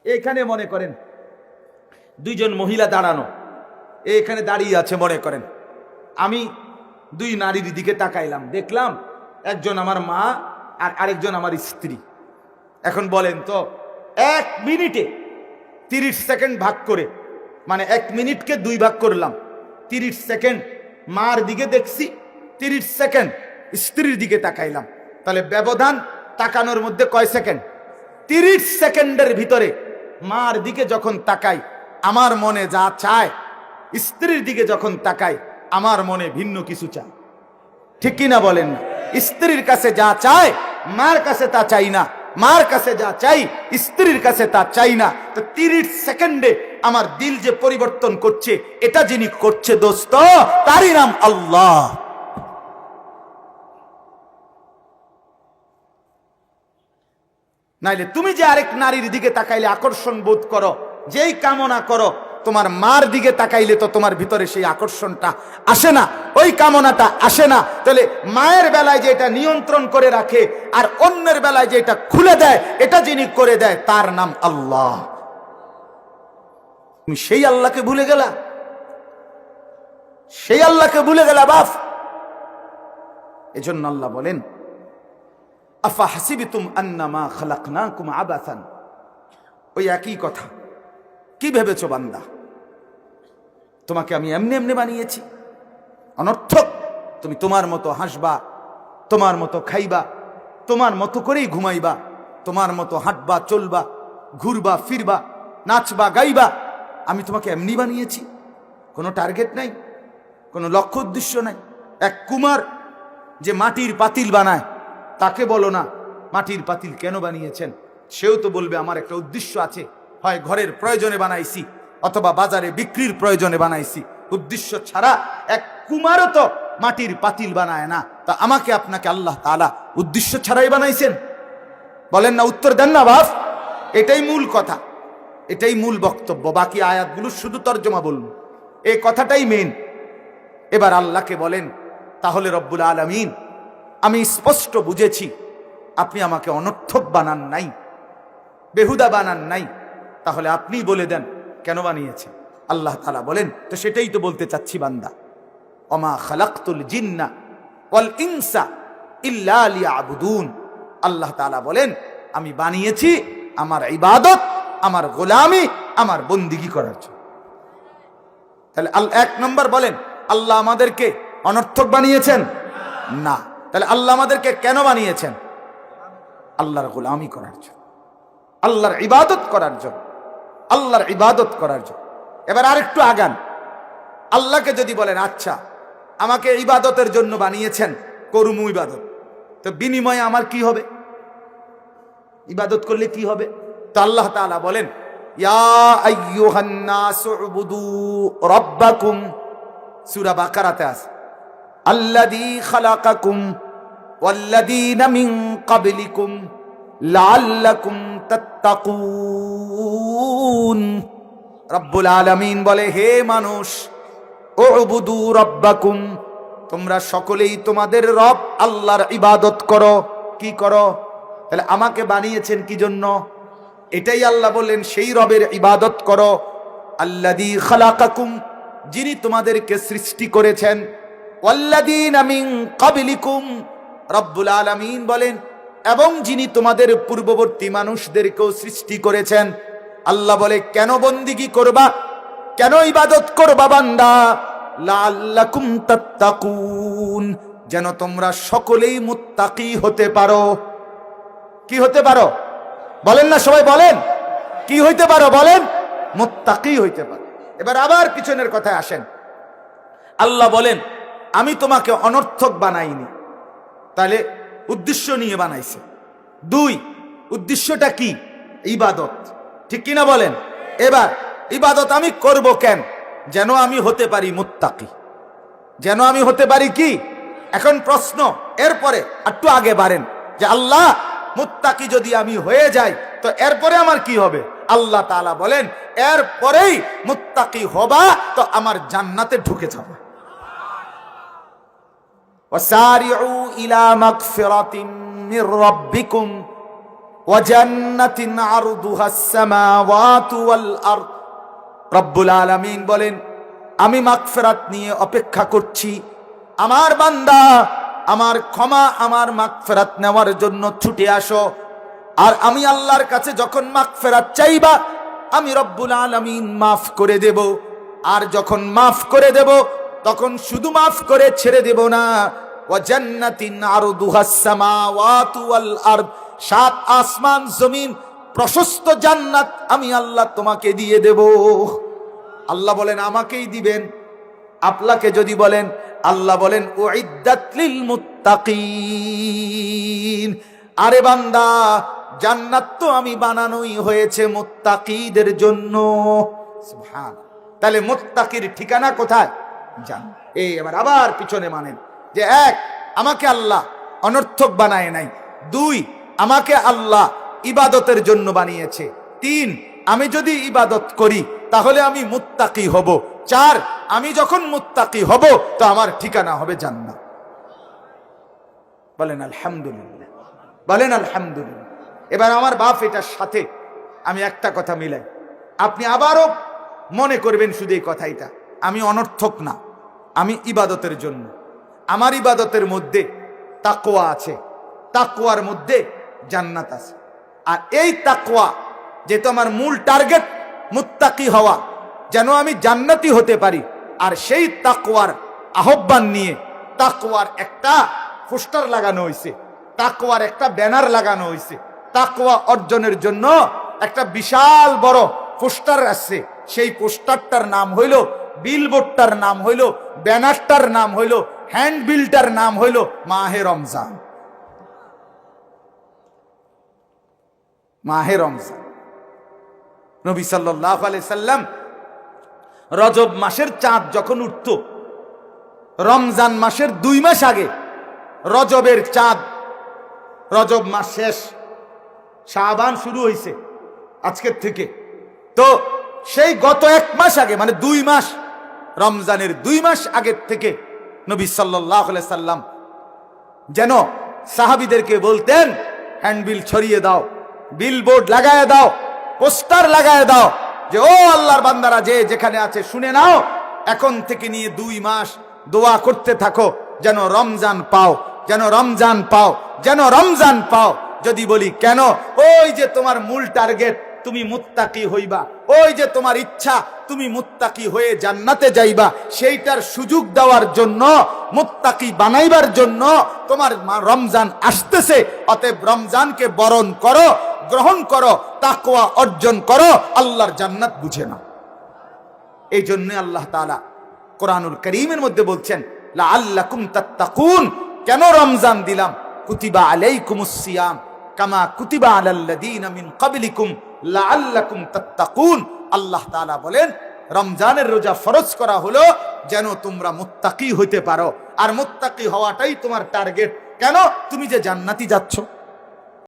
এখানে মনে করেন দুইজন মহিলা দাঁড়ানো, এখানে দাঁড়িয়ে আছে মনে করেন। আমি দুই নারীর দিকে তাকাইলাম, দেখলাম একজন আমার মা আর আরেকজন আমার স্ত্রী। এখন বলেন তো 1 মিনিটে 30 সেকেন্ড ভাগ করে, মানে 1 মিনিটকে 2 ভাগ করলাম, 30 সেকেন্ড মার দিকে দেখছি, 30 সেকেন্ড স্ত্রীর দিকে তাকাইলাম। তাহলে ব্যবধান তাকানোর মধ্যে কয় সেকেন্ড? 30 সেকেন্ডের ভিতরে মার দিকে যখন তাকাই আমার মনে যা চায়, স্ত্রীর দিকে যখন তাকাই আমার মনে ভিন্ন কিছু চায়। ঠিক কিনা বলেন? স্ত্রীর কাছে যা চায় মার কাছে তা চাই না, মার কাছে যা চাই স্ত্রীর কাছে তা চাই না। তো 30 সেকেন্ডে আমার দিল যে পরিবর্তন করছে, এটা যিনি করছে দোস্ত, তারই নাম আল্লাহ। নাইলে তুমি যে আরেক নারীর দিকে তাকাইলে আকর্ষণ বোধ করো, যেই কামনা করো, তোমার মার দিকে তাকাইলে তো তোমার ভিতরে সেই আকর্ষণটা আসে না, ওই কামনাটা আসে না। তাহলে মায়ের বেলায় যে এটা নিয়ন্ত্রণ করে রাখে আর অন্যের বেলায় যে এটা খুলে দেয়, এটা যিনি করে দেয় তার নাম আল্লাহ। তুমি সেই আল্লাহকে ভুলে গেলা, সেই আল্লাহকে ভুলে গেলা বাপ। এজন্য আল্লাহ বলেন আফা হাসিবিতুম আন্নামা খালাকনাকুম আবাসান। ওই একই কথা, কি ভেবেছো বান্দা তোমাকে আমি এমনি এমনি বানিয়েছি অনর্থক? তুমি তোমার মতো হাসবা, তোমার মতো খাইবা, তোমার মতো করেই ঘুমাইবা, তোমার মতো হাঁটবা, চলবা, ঘুরবা, ফিরবা, নাচবা, গাইবা। আমি তোমাকে এমনি বানিয়েছি, কোনো টার্গেট নাই, কোনো লক্ষ্য উদ্দেশ্য নাই। এক কুমার যে মাটির পাতিল বানায়, তাকে বলো না মাটির পাতিল কেন বানিয়েছেন, সেও তো বলবে আমার একটা উদ্দেশ্য আছে, হয় ঘরের প্রয়োজনে বানাইছি অথবা বাজারে বিক্রির প্রয়োজনে বানাইছি। উদ্দেশ্য ছাড়া এক কুমারও তো মাটির পাতিল বানায় না। তা আমাকে আপনাকে আল্লাহ তাআলা উদ্দেশ্য ছাড়াই বানাইছেন? বলেন না, উত্তর দেন না বাপ। এটাই মূল কথা, এটাই মূল বক্তব্য। বাকি আয়াতগুলো শুধু তর্জমা বলুন, এই কথাটাই মেন। এবার আল্লাহকে বলেন তাহলে রব্বুল আলামিন, আমি স্পষ্ট বুঝেছি আপনি আমাকে অনর্থক বানান নাই, বেহুদা বানান নাই, তাহলে আপনি বলে দেন কেন বানিয়েছে। আল্লাহ তাআলা বলেন, তো সেটাই তো বলতে চাচ্ছি বান্দা, ওমা খালাকতুল জিন্না ওয়াল ইনসা ইল্লা লিয়াবুদুন। আল্লাহ তাআলা বলেন আমি বানিয়েছি আমার ইবাদত, আমার গোলামি, আমার বন্দিগি করার জন্য। তাহলে 1 নম্বর বলেন আল্লাহ আমাদেরকে অনর্থক বানিয়েছেন না। তাহলে আল্লাহ আমাদেরকে কেন বানিয়েছেন? আল্লাহর গোলামি করার জন্য, আল্লাহর ইবাদত করার জন্য, আল্লাহর ইবাদত করার জন্য। এবার আরেকটু আগান, আল্লাহকে যদি বলেন আচ্ছা আমাকে ইবাদতের জন্য বানিয়েছেন, করুম ইবাদত, তো বিনিময়ে আমার কি হবে? ইবাদত করলে কি হবে? তো আল্লাহ তাআলা বলেন ইয়া আইয়ুহান নাসু উবুদু রাব্বাকুম, সূরা বাকারাতে আছে, আল্লাযী খালাকাকুম ওয়াল্লাযীনা মিন ক্বাবলিকুম লাআল্লাকুম তাত্তাকুন। রব্বুল আলামিন বলে হে মানুষ, উবুদু রাব্বাকুম, তোমরা সকলেই তোমাদের রব আল্লাহর ইবাদত করো। কি করো? তাহলে আমাকে বানিয়েছেন কি জন্য? এটাই আল্লাহ বললেন সেই রবের ইবাদত করো। আল্লাযী খালাকাকুম, যিনি তোমাদেরকে সৃষ্টি করেছেন, ওয়াল্লাযীনা মিন ক্বাবলিকুম, রব্বুল আলামিন বলেন এবং যিনি তোমাদের পূর্ববর্তী মানুষদেরকেও সৃষ্টি করেছেন। আল্লাহ বলে কেন বন্দিগি করবা, কেন ইবাদত করবা বান্দা? লাআল্লাকুম তাত্তাকুন, যেন তোমরা সকলেই মুত্তাকি হতে পারো। কি হতে পারো? বলেন না সবাই, বলেন কি হইতে পারো? বলেন মুত্তাকি হইতে পারো। এবার আবার পিছনের কথায় আসেন, আল্লাহ বলেন আমি তোমাকে অনর্থক বানাইনি, তাহলে উদ্দেশ্য নিয়ে বানাইছে। 2, উদ্দেশ্যটা কি? ইবাদত, ঠিক কিনা বলেন? এবার ইবাদত আমি করব কেন? যেন আমি হতে পারি মুত্তাকি, যেন আমি হতে পারি কি? এখন প্রশ্ন, এরপরে একটু আগে বাড়েন যে আল্লাহ মুত্তাকি যদি আমি হয়ে যাই তো এরপরে আমার কি হবে? আল্লাহ তাআলা বলেন এরপরেই মুত্তাকি হবা তো আমার জান্নাতে ঢুকে যাবে। ওয়াসারিউ ইলা মাগফিরাতিন মির রাব্বিকুম, ওয়া জান্নাতিন আরদুহাস সামাওয়াতু ওয়াল আরদ। রব্বুল আলামিন বলেন, আমি মাগফিরাত নিয়ে অপেক্ষা করছি। আমার বান্দা আমার ক্ষমা, আমার মাগফিরাত নেওয়ার জন্য ছুটে আসো। আর আমি আল্লাহর কাছে যখন মাগফিরাত চাইবা, আমি রব্বুল আলামিন মাফ করে দেব। আর যখন মাফ করে দেব, তখন শুধু মাফ করে ছেড়ে দেব না, ওয়া জান্নাতিন আরদুহাস সামাওয়াতু ওয়াল আরদ, সাত আসমান জমিন প্রশস্ত জান্নাত আমি আল্লাহ তোমাকে দিয়ে দেব। আল্লাহ বলেন আমাকেই দিবেন। আপনাকে যদি বলেন, আল্লাহ বলেন উইদ্দাত লিল মুত্তাকিন। আরে বান্দা, জান্নাত তো আমি বানানোই হয়েছে মুত্তাকিদের জন্য। সুবহান। তাহলে মুত্তাকির ঠিকানা কোথায়? জান্নাত। এই আবার পিছনে মানেন যে, এক, আমাকে আল্লাহ অনর্থক বানায় নাই। দুই, আমাকে আল্লাহ ইবাদতের জন্য বানিয়েছে। তিন, আমি যদি ইবাদত করি তাহলে আমি মুত্তাকি হব। চার, আমি যখন মুত্তাকি হব তো আমার ঠিকানা হবে জান্নাত। বলেন আলহামদুলিল্লাহ, বলেন আলহামদুলিল্লাহ। এবার আমার বাপ এটার সাথে আমি একটা কথা মিলাই, আপনি আবারও মনে করবেন শুধু এই কথাইটা, আমি অনর্থক না, আমি ইবাদতের জন্য। আমার ইবাদতের মধ্যে তাকওয়া আছে, তাকওয়ার মধ্যে জান্নাত আছে। আর এই তাকওয়া যেহেতু আমার মূল টার্গেট মুত্তাকি হওয়া, যেন আমি জান্নাতি হতে পারি, আর সেই তাকওয়ার আহ্বান নিয়ে তাকওয়ার একটা পোস্টার লাগানো হয়েছে, তাকওয়ার একটা ব্যানার লাগানো হয়েছে, তাকওয়া অর্জনের জন্য একটা বিশাল বড় পোস্টার আছে। সেই পোস্টারটার নাম হইল, বিলবোর্ডটার নাম হইল, ব্যানারটার নাম হইল, হ্যান্ডবিলটার নাম হইল মাহে রমজান। মাহে রমজান। নবী সাল্লাল্লাহু আলাইহি সাল্লাম রজব মাসের চাঁদ যখন উঠত, রমজান মাসের 2 মাস আগে রজবের চাঁদ, রজব মাস শেষ, শাবান শুরু হয়েছে আজকের থেকে, তো সেই গত 1 মাস আগে, মানে 2 মাস, রমজানের 2 মাস আগের থেকে নবী সাল্লাল্লাহু আলাইহি সাল্লাম যেন সাহাবীদেরকে বলতেন, হ্যান্ডবিল ছড়িয়ে দাও, বিলবোর্ড লাগায় দাও, পোস্টার লাগায় দাও, যে ও আল্লাহর বান্দারা যে যেখানে আছে শুনে নাও, এখন থেকে নিয়ে 2 মাস দোয়া করতে থাকো যেন রমজান পাও, যেন রমজান পাও, যেন রমজান পাও। যদি বলি কেন, ওই যে তোমার মূল টার্গেট তুমি মুত্তাকি হইবা, ওই যে তোমার ইচ্ছা তুমি মুত্তাকি হয়ে জান্নাতে যাইবা, সেইটার সুযোগ দেওয়ার জন্য, মুত্তাকি বানাইবার জন্য তোমার রমজান আসতেছে। অতএব রমজানকে বরণ করো, গ্রহণ করো, তাকওয়া অর্জন করো, আল্লাহর জান্নাত বুঝে নাও। এই জন্য আল্লাহ তাআলা কোরআনুল কারীমের মধ্যে বলছেন, লাআল্লাকুম তাত্তাকুন, কেন রমজান দিলাম, কুতিবা আলাইকুমুস সিয়াম কামা কুতিবা আলাল্লাযীনা মিন ক্বাবলিকুম লাআল্লাকুম তাত্তাকুন। আল্লাহ তাআলা বলেন, রমজানের রোজা ফরজ করা হলো যেন তোমরা মুত্তাকি হইতে পারো, আর মুত্তাকি হওয়াটাই তোমার টার্গেট। কেন? তুমি যে জান্নাতি যাচ্ছ।